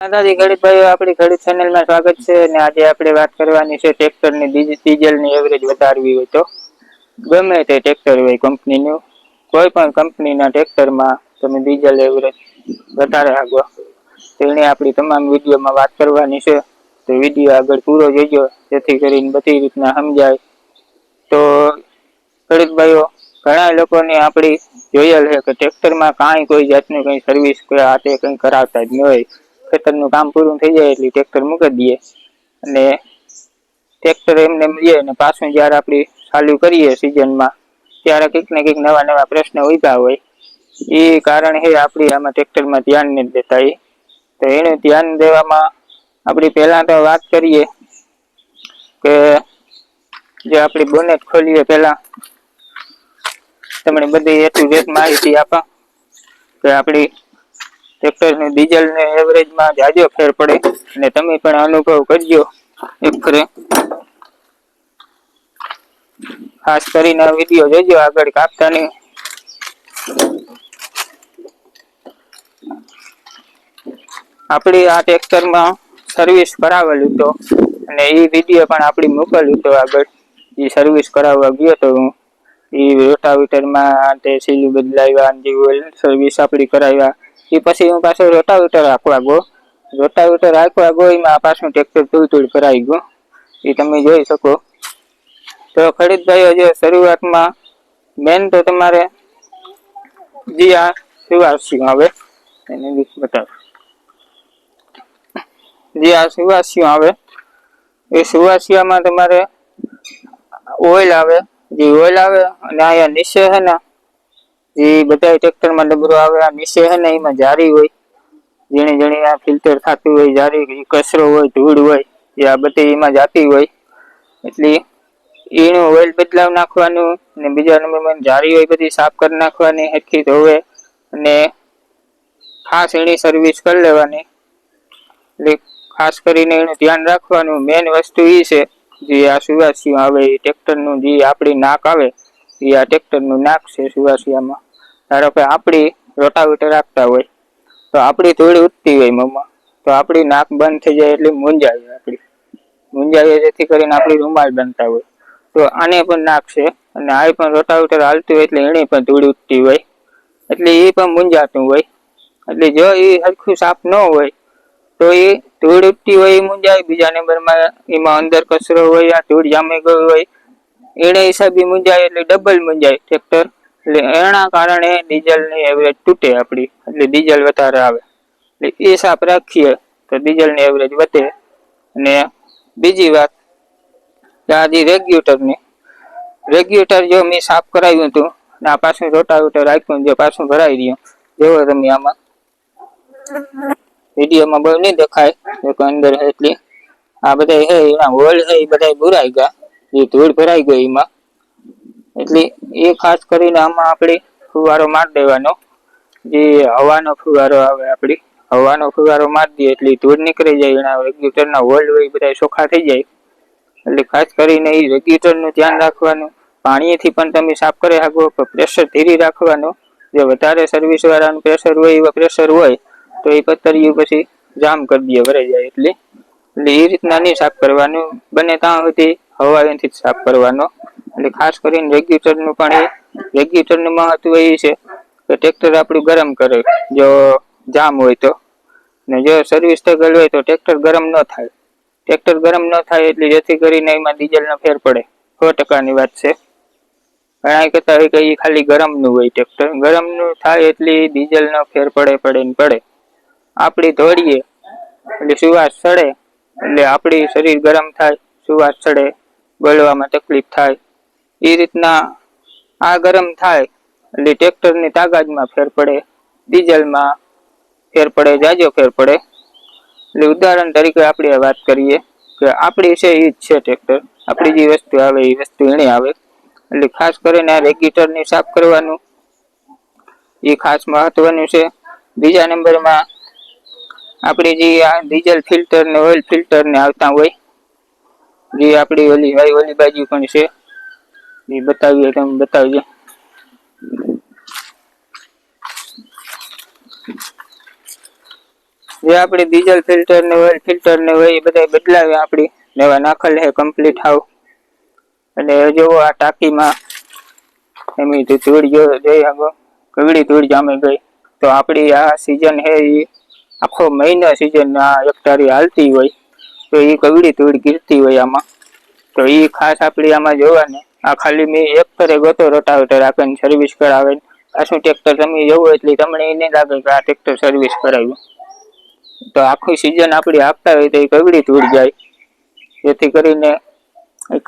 દાદાજી ખેડૂત ભાઈઓ, આપણી ખેડૂત ચેનલમાં સ્વાગત છે. અને આજે આપણે વાત કરવાની છે ટ્રેક્ટરની ડીઝલની એવરેજ વધારવી હોય તો. ગમે તે ટ્રેક્ટર હોય કંપનીનું, કોઈ પણ કંપનીના ટ્રેક્ટરમાં તમે ડીઝલ એવરેજ વધારે આગળ તેની આપણી તમામ વિડીયોમાં વાત કરવાની છે. તો વિડીયો આગળ પૂરો જોજો, જેથી કરીને બધી રીતના સમજાય. તો ખેડૂત ભાઈઓ, ઘણા લોકોને આપણી જોયેલ છે કે ટ્રેક્ટરમાં કાંઈ કોઈ જાતની કંઈ સર્વિસ કે આ તે કંઈ કરાવતા જ ન હોય. ખેતરનું કામ પૂરું થઈ જાય એટલે ટ્રેક્ટર મૂકી દઈએ અને ટ્રેક્ટર એમને મળીએ અને પાછું જ્યારે આપણે ચાલુ કરીએ સિઝનમાં, ત્યારે કંઈક ને કંઈક નવા નવા પ્રશ્ન ઉભા હોય. એ કારણ છે આપણી આમાં ટ્રેક્ટરમાં ધ્યાન નથી દેતા. તો એને ધ્યાન દેવામાં આપણી પહેલા તો વાત કરીએ કે જે આપણી બોનેટ ખોલીએ પહેલા તમને બધી A to Z માહિતી આપા કે આપણી ટ્રેક્ટરની ડીઝલને એવરેજમાં જાજો ફેર પડે અને તમે પણ અનુભવ કરજો એક ફરે. ખાસ કરીને વિડીયો જોજો, આગળ કાપતા નહીં. આપણી આ ટ્રેક્ટરમાં સર્વિસ કરાવેલું તો, અને એ વિડીયો પણ આપણી મોકલ્યું તો આગળ. એ સર્વિસ કરાવવા ગયો તો હું. એ રોટાવેટરમાં તે સીલું બદલાવ્યા, જે ઓઇલ સર્વિસ આપણી કરાવ્યા. એ પછી હું પાછો રોટાવેટર હાંકવા ગયો. રોટાવેટર હાંકવા ગયો એમાં પાછું ટ્રેક્ટર ધૂળ ભરાઈ ગયું. એ તમે જોઈ શકો. તો ખેડૂત ભાઈઓ, જે શરૂઆતમાં મેન તો તમારે જે આ સુવાસીઓ આવે એને બતાવ, જે આ સુવાસીઓ આવે એ સુવાસીયામાં તમારે ઓઇલ આવે. જે ઓઇલ આવે અને અહીંયા નીચે છે ને, જે બધા ટ્રેક્ટરમાં ડબરો આવે, આ નીચે છે ને એમાં જારી હોય, જેણી જેણી આ ફિલ્ટર થતું હોય, જારી કચરો હોય, ધૂળ હોય, એ આ બધી એમાં જાતી હોય. એટલે એનું ઓઇલ બદલાવ નાખવાનું, અને બીજા નંબરમાં જારી હોય બધી સાફ કરી નાખવાની, હરખી ધોવે અને ખાસ એની સર્વિસ કરી લેવાની. એટલે ખાસ કરીને એનું ધ્યાન રાખવાનું. મેન વસ્તુ એ છે, જે આ સુવાસીઓ આવે એ ટ્રેક્ટરનું જે આપણી નાક આવે, એ આ ટ્રેક્ટરનું નાક છે સુવાસીયામાં. ધારો કે આપણી રોટાવેટર આપતા હોય તો આપણી ધૂળ ઉઠતી હોય મમ્મા, તો આપણી નાક બંધ થઈ જાય એટલે મૂંઝાય. આપણી મૂંઝાય જેથી કરીને આપણી રૂમાલ બનતા હોય. તો આને પણ નાક છે, અને આ પણ રોટાવેટર હાલતું હોય એટલે એને પણ ધૂળ ઉઠતી હોય, એટલે એ પણ મૂંઝાતું હોય. એટલે જો એ હરખું સાફ ન હોય તો એ ધૂળ ઉઠતી હોય એ મૂંઝાય. બીજા નંબરમાં એમાં અંદર કચરો હોય, આ ધૂળ જામી ગયું હોય, એને હિસાબે મૂંઝાય. એટલે ડબલ મૂંઝાય ટ્રેક્ટર. એટલે એના કારણે ડીઝલની એવરેજ તૂટે આપણી, એટલે ડીઝલ વધારે આવે. એટલે એ સાફ રાખીએ તો ડીઝલની એવરેજ વધે. અને બીજી વાત, આ જે રેગ્યુલેટર જો મેં સાફ કરાવ્યું હતું, આ પાછું રોટાવેટર રાખ્યું, જો પાછું ભરાઈ રહ્યું, જેવો તમે આમાં વિડીયોમાં બહુ નહીં દેખાય અંદર. એટલી આ બધા છે એના હોલ છે એ બધા બુરાઈ ગયા, જે ધૂળ ભરાઈ ગઈ એમાં. એટલે એ ખાસ કરીને આમાં આપણે ફુવારો મારી દેવાનો. જે હવાનો ફુવારો આવે, આપણી હવાનો ફુવારો મારી દઈએ એટલે ધૂળ નીકળી જાય. એના રેગ્યુલેટરના હોલ હોય એ બધા ચોખ્ખા થઈ જાય. એટલે ખાસ કરીને એ રેગ્યુલેટરનું ધ્યાન રાખવાનું. પાણીથી પણ તમે સાફ કરી શકો, પ્રેશર ધીરી રાખવાનું. જે વધારે સર્વિસ વાળાનું પ્રેશર હોય, એવા પ્રેશર હોય તો એ પથ્થરિયું પછી જામ કરી દે, ભરાઈ જાય. એટલે એ રીતના નહીં સાફ કરવાનું. બને ત્યાં સુધી હવાથી જ સાફ કરવાનો. એટલે ખાસ કરીને રેગ્યુલેટરનું પણ રેગ્યુલેટરનું મહત્વ એ છે કે ટ્રેક્ટર આપણું ગરમ કરે જો જામ હોય તો. ને જો સર્વિસ થયેલ હોય તો ટ્રેક્ટર ગરમ ન થાય. ટ્રેક્ટર ગરમ ન થાય એટલે જેથી કરીને એમાં ડીઝલનો ફેર પડે. 100%ની વાત છે. ઘણા કહેતા હોય કે એ ખાલી ગરમનું હોય ટ્રેક્ટર. ગરમનું થાય એટલે ડીઝલનો ફેર પડે. આપણી દોડીએ એટલે સુવાસ ચડે, એટલે આપણી શરીર ગરમ થાય, સુવાસ ચડે, ગળવામાં તકલીફ થાય. એ રીતના આ ગરમ થાય એટલે ટ્રેક્ટરની તાકાતમાં ફેર પડે, ડીઝલમાં ફેર પડે, જાજો ફેર પડે. એટલે ઉદાહરણ તરીકે આપણે વાત કરીએ કે આપણી છે એ જ છે ટ્રેક્ટર. આપણી જે વસ્તુ આવે એ વસ્તુ એને આવે. એટલે ખાસ કરીને આ રેગ્યુલેટરને સાફ કરવાનું એ ખાસ મહત્વનું છે. બીજા નંબરમાં આપણી જે આ ડીઝલ ફિલ્ટર ને ઓઇલ ફિલ્ટર ને આવતા હોય, જે આપણી ઓલી બાજુ પણ છે, એ બતાવીએ, તમે બતાવજો. જે આપણી ડીઝલ ફિલ્ટર ને ઓઇલ ફિલ્ટર ને હોય એ બધા બદલાવે આપણી નવા નાખેલ છે કમ્પ્લીટ હાવ. અને જોવો આ ટાંકીમાં એમની ધૂળ જોઈ શકો કગડી ધૂળ જામી ગઈ. તો આપણી આ સિઝન છે એ આખો મહિનો સિઝન આ એકટારી હાલતી હોય તો એ કગડી ધૂળ ગીરતી હોય આમાં. તો એ ખાસ આપણી આમાં જોવાને આ ખાલી મેં એક ફરે ગોતો રોટાવેટર આપીને સર્વિસ કરાવે પાછું ટ્રેક્ટર તમે જવું એટલે તમને એ નહીં લાગે કે આ ટ્રેક્ટર સર્વિસ કરાવ્યું. તો આખું સિઝન આપણી આપતા હોય તો એ કગડી ધૂળ જાય. જેથી કરીને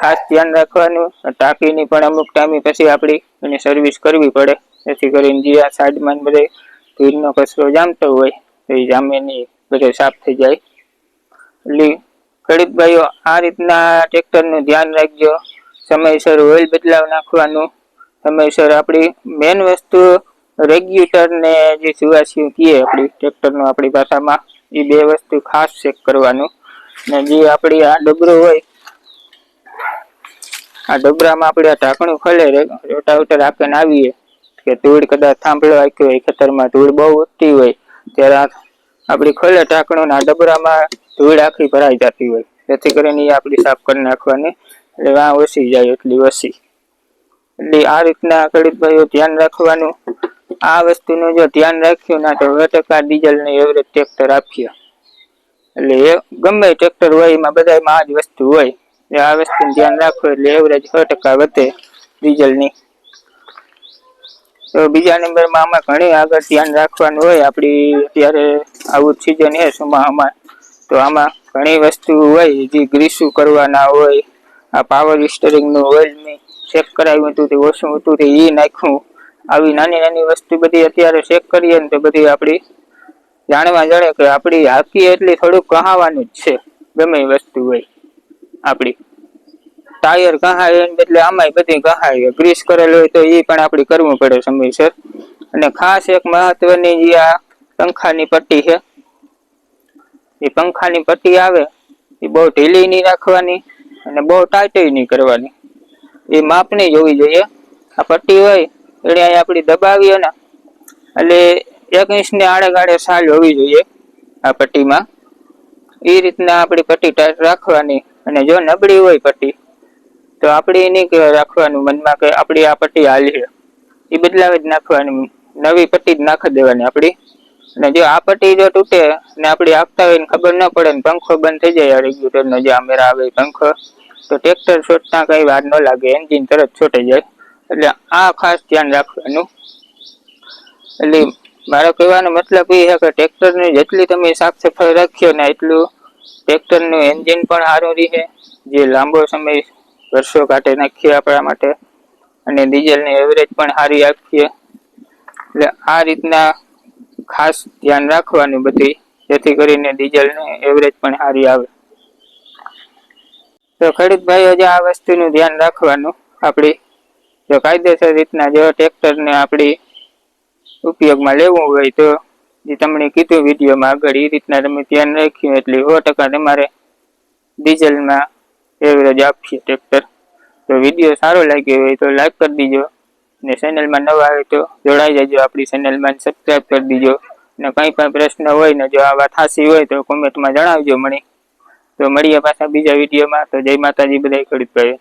ખાસ ધ્યાન રાખવાનું. ટાંકીની પણ અમુક ટાઈમે પછી આપણી એની સર્વિસ કરવી પડે. જેથી કરીને જે આ સાઈડમાં બધે ધૂળનો કચરો જામતો હોય તો એ જામે નહીં, બધો સાફ થઈ જાય. એટલે ખેડૂત ભાઈઓ આ રીતના ટ્રેક્ટરનું ધ્યાન રાખજો. સમયસર ઓઇલ બદલાવ નાખવાનું. સમયસર આપણી મેન વસ્તુ રેગ્યુલેટર ને જે સુવાસીઓ કહીએ આપણી ટ્રેક્ટરનું આપણી ભાષામાં એ બે વસ્તુ ખાસ ચેક કરવાનું. ને જે આપણી આ ડબરો હોય આ ડબરામાં આપણે આ ઢાંકણું ખોલે રોટાવેટર આપીને આવીએ કે ધૂળ કદાચ થાંભલો આખ્યો હોય ખેતરમાં ધૂળ બહુ ઉઠતી હોય ત્યારે આપણી ખોલે ઢાંકણું આ ડબરામાં ધૂળ આખી ભરાઈ જતી હોય. જેથી કરીને એ આપણી સાફ કરી નાખવાની એટલે વાં ઓછી જાય એટલી ઓછી. એટલે આ રીતના ખેડૂત ભાઈઓ ધ્યાન રાખવાનું. આ વસ્તુનું જો ધ્યાન રાખ્યું ના તો 100% ડીઝલને એવરેજ ટ્રેક્ટર આપીએ. એટલે એ ગમે ટ્રેક્ટર હોય એમાં બધામાં આ જ વસ્તુ હોય. આ વસ્તુનું ધ્યાન રાખો એટલે એવરેજ 100% વધે ડીઝલની. તો બીજા નંબરમાં આમાં ઘણી આગળ ધ્યાન રાખવાનું હોય. આપણી અત્યારે આવું સિઝન છે ચોમાસામાં તો આમાં ઘણી વસ્તુ હોય જે ગ્રીસું કરવાના હોય. આ પાવર સ્ટીયરિંગનું ઓઇલ મેં ચેક કરાવ્યું હતું તે ઓછું હતું તે એ નાખ્યું. આવી નાની નાની વસ્તુ બધી અત્યારે ચેક કરીએ ને તો બધી આપણી જાણવા જડે કે આપણી હાકી એટલી થોડુંક કહાવાનું જ છે. ગમે એ વસ્તુ હોય આપણી ટાયર કહાય એને બદલે આમાંય બધી કહાય. ગ્રીસ કરેલું હોય તો એ પણ આપણે કરવું પડે સમયસર. અને ખાસ એક મહત્વની જે આ પંખાની પટ્ટી છે એ પંખાની પટ્ટી આવે એ બહુ ઢીલી નહીં રાખવાની અને બહુ ટાઈટ નહીં કરવાની. એ માપની જ હોવી જોઈએ. આ પટ્ટી હોય એટલે અહીં આપણી દબાવીએ ને એટલે 1 ઇંચની આડે સાલ હોવી જોઈએ આ પટ્ટીમાં. એ રીતના આપણી પટ્ટી ટાઈટ રાખવાની. અને જો નબળી હોય પટ્ટી તો આપણે નહીં રાખવાનું મનમાં કે આપણી આ પટ્ટી હાલી છે, એ બદલાવી જ નાખવાની. નવી પટ્ટી જ નાખી દેવાની આપણી. અને જો આ પટ્ટી જો તૂટે ને આપણે આપતા હોય ને ખબર ન પડે ને પંખો બંધ થઈ જાય રેગ્યુલેટરનો જે આમેરા આવે પંખો તો ટ્રેક્ટર છોટતા કઈ વાર ન લાગે, એન્જિન તરત છોટાઈ જાય. એટલે આ ખાસ ધ્યાન રાખવાનું. એટલે મારો કહેવાનો મતલબ એ છે કે ટ્રેક્ટરની જેટલી તમે સાફ સફાઈ રાખ્યો ને એટલું ટ્રેક્ટરનું એન્જિન પણ સારું રહે, જે લાંબો સમય વર્ષો કાઢી નાખીએ આપણા માટે. અને ડીઝલની એવરેજ પણ સારી રાખીએ. એટલે આ રીતના ખાસ ધ્યાન રાખવાનું બધી, જેથી કરીને ડીઝલની એવરેજ પણ સારી આવે. તો ખેડૂત ભાઈઓ જે આ વસ્તુનું ધ્યાન રાખવાનું. આપણી જો કાયદેસર રીતના જો ટ્રેક્ટરને આપણી ઉપયોગમાં લેવું હોય તો જે તમને કીધું વિડીયોમાં આગળ એ રીતના તમે ધ્યાન રાખ્યું એટલે 100% તમારે ડીઝલમાં એવરેજ આપીએ ટ્રેક્ટર. તો વિડીયો સારો લાગ્યો હોય તો લાઈક કરી દીજો. ને ચેનલમાં નવા આવે તો જોડાઈ જજો આપણી ચેનલમાં, સબસ્ક્રાઈબ કરી દીજો. ને કંઈ પણ પ્રશ્ન હોય ને જો આ વાત સાચી હોય તો કોમેન્ટમાં જણાવજો મને. તો મળીએ પાછા બીજા વિડીયોમાં. તો જય માતાજી બધાય ખેડૂત ભાઈઓ.